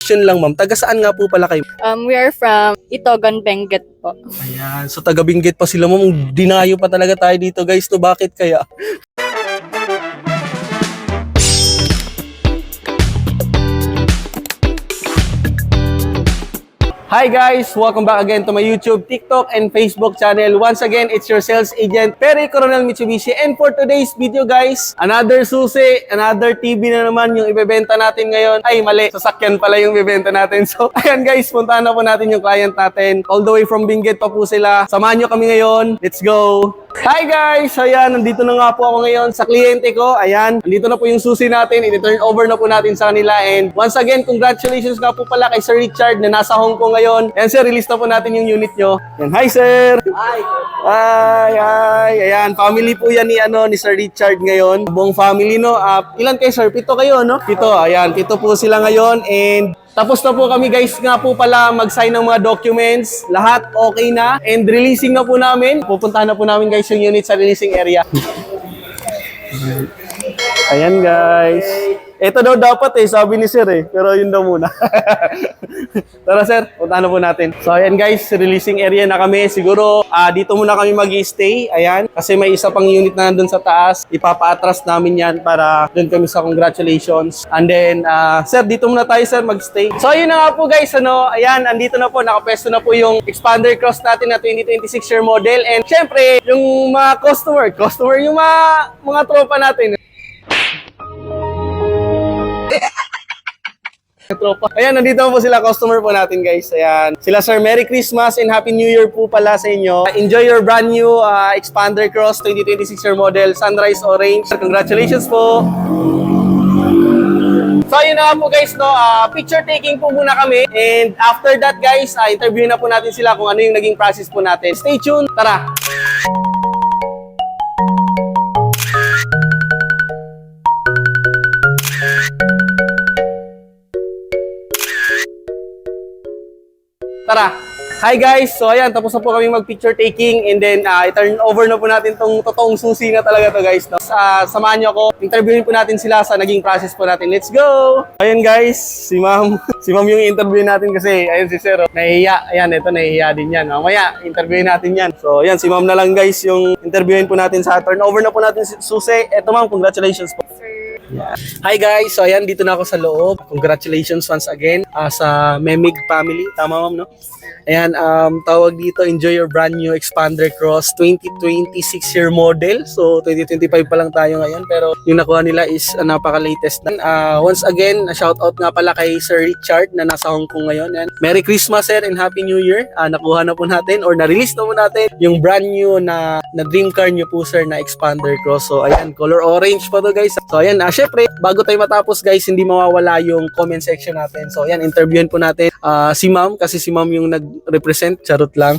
Question lang ma'am, taga saan nga po pala kayo? We are from Itogon, Benguet po. Ayan, so taga Benguet pa sila ma'am, dinayo pa talaga tayo dito guys, to bakit kaya? Hi guys! Welcome back again to my YouTube, TikTok, and Facebook channel. Once again, it's your sales agent, Perry Coronel Mitsubishi. And for today's video guys, another susi, another TV na naman yung ibebenta natin ngayon. Ay, mali. Sasakyan pala yung ibebenta natin. So, ayan guys, puntahan na po natin yung client natin. All the way from Benguet pa po sila. Samahan nyo kami ngayon. Let's go! Hi guys! Ayan, nandito na nga po ako ngayon sa kliyente ko. Ayan, nandito na po yung susi natin. I-turn over na po natin sa kanila. And once again, congratulations nga po pala kay Sir Richard na nasa Hong Kong ngayon. Ayan sir, release na po natin yung unit nyo. Ayan, hi sir! Hi! Hi! Ayan, family po yan ni Sir Richard ngayon. Buong family, no? Ilan kayo sir? 7 kayo, no? 7. Ayan, 7 po sila ngayon. And tapos na po kami guys nga po pala mag-sign ng mga documents. Lahat okay na. And releasing na po namin. Pupuntahan na po namin guys yung unit sa releasing area. Ayan guys. Ito daw dapat sabi ni sir pero yun daw muna. Tara sir, puntahan na po natin. So ayan guys, releasing area na kami. Siguro dito muna kami mag-stay. Ayan, kasi may isa pang unit na nandun sa taas. Ipapa-atras namin yan para dun kami sa congratulations. And then, sir, dito muna tayo sir mag-stay. So yun na nga po guys, ayan, andito na po, nakapesto na po yung Expander Cross natin na 2026 year model. And syempre, yung mga customer, yung mga tropa natin. Tropa. Ayan, nandito po sila, customer po natin guys. Ayan. Sila sir, Merry Christmas and Happy New Year po pala sa inyo. Enjoy your brand new Expander Cross 2026 year model, Sunrise Orange. Congratulations po. So yun na po guys, picture taking po muna kami. And after that guys, interview na po natin sila kung ano yung naging process po natin. Stay tuned, tara! Tara! Hi guys! So ayan, tapos na po kami mag-picture taking and then i-turn over na po natin tong totoong susi na talaga to guys. Samahan nyo ako, interviewin po natin sila sa naging process po natin. Let's go! Ayan guys, si ma'am. Si ma'am yung interview natin kasi ayun si sir. Nahihiya. Ayan, ito nahihiya din yan. Mamaya, interviewin natin yan. So ayan, si ma'am na lang guys yung interviewin po natin sa turn over na po natin si susi. Eto ma'am, congratulations po. Yeah. Hi guys! So ayan, dito na ako sa loob. Congratulations once again sa Memig family. Tama ma'am, no? Ayan, tawag dito, enjoy your brand new Expander Cross 2026 year model. So 2025 pa lang tayo ngayon pero yung nakuha nila is napaka-latest na. Once again, shout out nga pala kay Sir Richard na nasa Hong Kong ngayon. And Merry Christmas sir and Happy New Year. Nakuha na po natin or na-release na po natin yung brand new na dream car nyo po sir na Expander Cross. So ayan, color orange pa to guys. So ayan, syempre, bago tayo matapos guys, hindi mawawala yung comment section natin. So ayan, interviewin po natin si ma'am kasi si ma'am yung nag-represent, charot lang.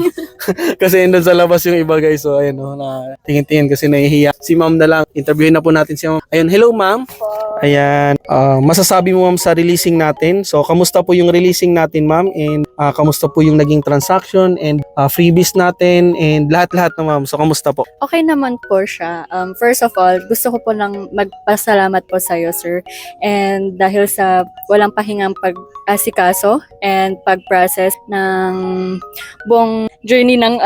Kasi doon sa labas yung iba guys. So ayan, na tingin-tingin kasi nahihiya. Si ma'am na lang, interviewin na po natin si ma'am. Ayun, hello ma'am. Ayan, masasabi mo ma'am sa releasing natin. So kamusta po yung releasing natin ma'am and kamusta po yung naging transaction and freebies natin and lahat-lahat na ma'am. So kamusta po? Okay naman po siya. First of all, gusto ko po lang magpasalamat po sa iyo, sir. And dahil sa walang pahingang pag-asikaso and pag-process ng buong journey ng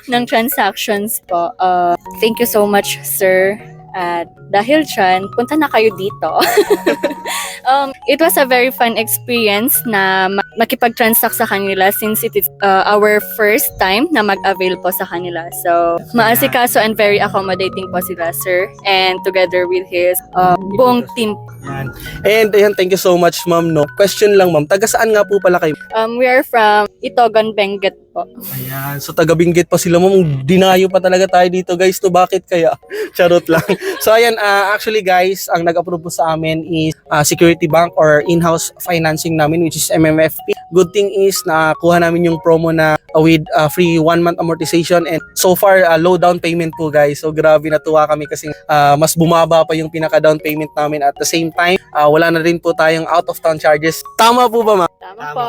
ng transactions po. Thank you so much, sir. At dahil dyan, punta na kayo dito. It was a very fun experience na makipag-transact sa kanila since it is our first time na mag-avail po sa kanila. So, maasikaso and very accommodating po sila, sir. And together with his buong team. And ayan, thank you so much ma'am. No? Question lang ma'am, taga saan nga po pala kayo? We are from Itogon, Benguet po. Ayan, so taga Benguet pa sila ma'am. Dinayo pa talaga tayo dito guys. To bakit kaya? Charot lang. So ayan, actually guys, ang nag-approve po sa amin is Security Bank or in-house financing namin which is MMFP. Good thing is nakuha namin yung promo na with free 1 month amortization and so far low down payment po guys. So grabe, natuwa kami kasi mas bumaba pa yung pinaka down payment namin at the same time wala na rin po tayong out of town charges. Tama po ba ma'am? Tama po.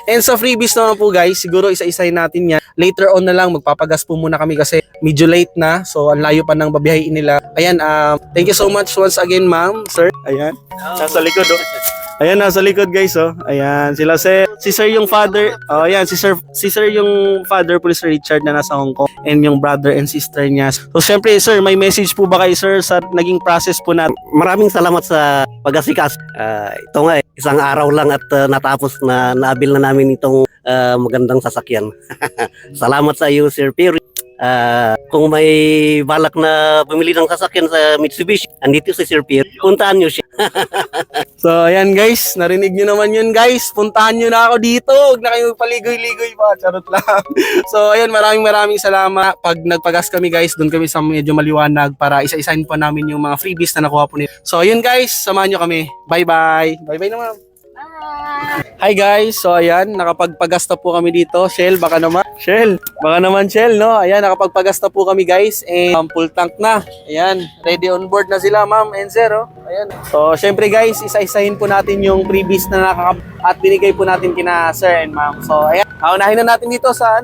And sa freebies naman po guys, siguro isa-isahin natin yan. Later on na lang, magpapagas po muna kami kasi medyo late na. So ang layo pa ng babiyahin nila. Ayan, thank you so much once again ma'am, sir. Ayan, nasa likod Ayan, nasa likod guys, oh. Ayan, sila sir. Si sir yung father. Oh, ayan, si sir yung father po ni Sir Richard na nasa Hong Kong. And yung brother and sister niya. So, syempre, sir, may message po ba kay sir sa naging process po natin? Maraming salamat sa pag-asikas. Ito nga isang araw lang at natapos na naabil na namin itong magandang sasakyan. Salamat sa iyo, Sir Perry. Kung may balak na bumili ng sasakyan sa Mitsubishi, andito si Sir Pierre, puntahan nyo siya. So, ayan guys, narinig nyo naman yun guys. Puntahan nyo na ako dito. Huwag na kayo paligoy-ligoy pa. Charot lang. So, ayan, maraming salamat. Pag nagpagas kami guys, doon kami sa medyo maliwanag para isa-isahin pa namin yung mga freebies na nakuha po nila. So, ayun guys, samahan nyo kami. Bye-bye. Bye-bye naman. Hi guys, so ayan, nakapagpagasta po kami dito. Shell, baka naman. Shell, no? Ayan, nakapagpagasta po kami guys. And full tank na. Ayan, ready on board na sila ma'am and sir. Oh. Ayan. So, syempre guys, isa-isahin po natin yung freebies na at binigay po natin kina sir and ma'am. So, ayan, unahin na natin dito sa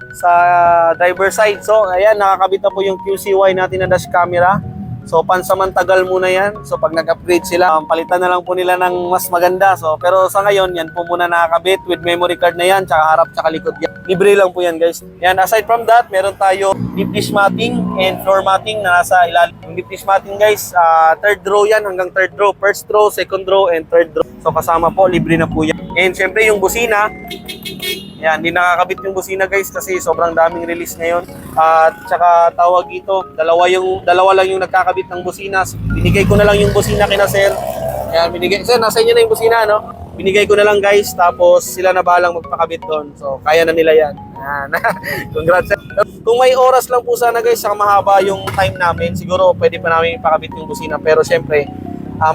driver side. So, ayan, nakakabit na po yung QCY natin na dash camera. So, pansamantagal muna yan. So, pag nag-upgrade sila, palitan na lang po nila ng mas maganda. So, pero sa ngayon, yan po muna nakakabit with memory card na yan, tsaka harap, tsaka likod yan. Libre lang po yan, guys. Yan, aside from that, meron tayo deep dish matting and floor matting na nasa ilalim. Yung deep dish matting, guys, third row yan, hanggang third row. First row, second row, and third row. So, kasama po, libre na po yan. And, syempre, yung busina, yan, hindi nakakabit yung busina guys kasi sobrang daming release ngayon. At saka tawag dito, dalawa lang yung nagkakabit ng busina. Binigay ko na lang yung busina kina sir. Yan, sir, nasa inyo na yung busina, no? Binigay ko na lang guys, tapos sila na balang magpakabit doon. So, kaya na nila yan. Yan. Congrats sir. Kung may oras lang po sana guys, saka mahaba yung time namin, siguro pwede pa namin ipakabit yung busina. Pero syempre,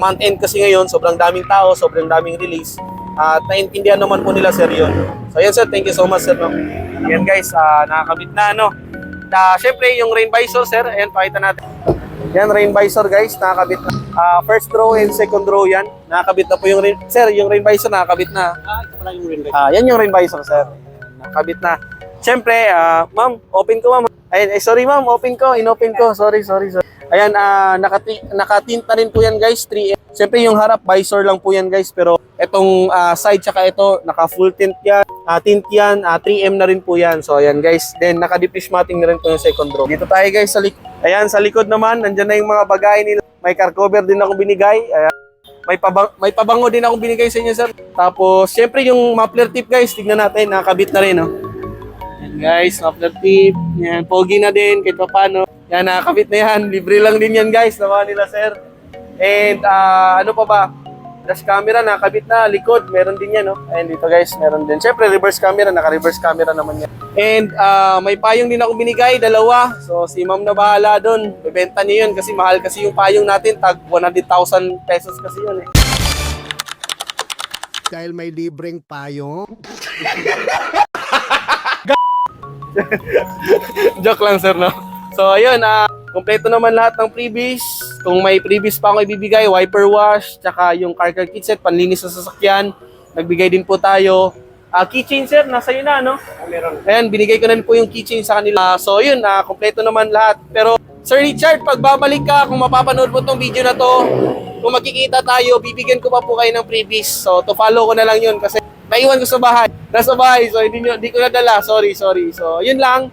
month end kasi ngayon, sobrang daming tao, sobrang daming release. At naintindihan naman po nila sir yun. So yan sir, thank you so much sir. No? Yan guys, nakakabit na no. Syempre yung rain visor sir, ayan pakita natin. Yan rain visor guys, nakakabit na. First row and second row yan. Nakakabit na po yung rain. Sir, yung rain visor nakakabit na. Ito pala yung ring light. Yan yung rain visor sir. Nakakabit na. Syempre, ma'am, open ko ma'am. Ay, sorry ma'am, open ko, inopen ko. Sorry. Ayan, nakatint na rin po yan guys, 3M. Siyempre yung harap, visor lang po yan guys. Pero itong side tsaka ito, naka full tint yan. Tint yan, 3M na rin po yan. So ayan guys, then naka-deep matting na rin po yung second row. Dito tayo guys sa likod. Ayan, sa likod naman, nandyan na yung mga bagay nila. May car cover din ako binigay. Ayan. May pabango din akong binigay sa inyo sir. Tapos, siyempre yung muffler tip guys, tignan natin, nakakabit na rin. No? Ayan guys, muffler tip. Yan, pogi na din, kahit pa paano. Yan, nakakabit na yan. Libre lang din yan guys, naman nila sir. And ano pa ba? Dash camera, nakakabit na. Likod, meron din yan. No? And dito guys, meron din. Siyempre, reverse camera, naka-reverse camera naman yan. And may payong din akong binigay, dalawa. So si ma'am na bahala doon. Bebenta niyo yun kasi mahal kasi yung payong natin. Tag 100,000 pesos kasi yun eh. Dahil may libreng payong. Joke lang sir, no? So ayun, kompleto naman lahat ng freebies. Kung may freebies pa ako ibibigay, wiper wash, tsaka yung car kit set, panlinis sa sasakyan. Nagbigay din po tayo. Keychain sir, nasa yun na, no? Meron. Ayan, binigay ko na rin po yung keychain sa kanila. So yun, kompleto naman lahat. Pero Sir Richard, pag babalik ka, kung mapapanood mo tong video na to, kung magkikita tayo, bibigyan ko pa po kayo ng freebies. So to follow ko na lang yun kasi naiwan ko sa bahay. Nasa bahay, so hindi ko nadala. Sorry. So yun lang.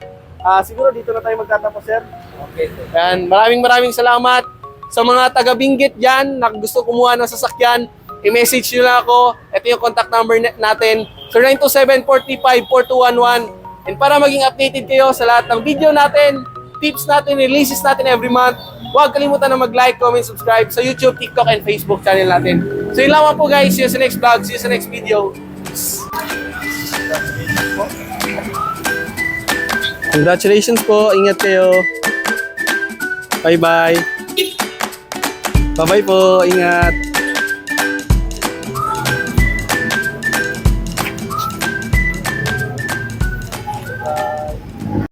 Siguro dito na tayo magtatapos sir. Okay. Ayan, maraming salamat. Sa mga taga-Benguet dyan na gusto kumuha ng sasakyan, i-message nyo lang ako. Ito yung contact number natin. 0927-45-4211. And para maging updated kayo sa lahat ng video natin, tips natin, releases natin every month, huwag kalimutan na mag-like, comment, subscribe sa YouTube, TikTok, and Facebook channel natin. So yun lang po guys. See you sa next vlog. See you sa next video. Congratulations po. Ingat kayo. Bye-bye. Bye-bye po. Ingat.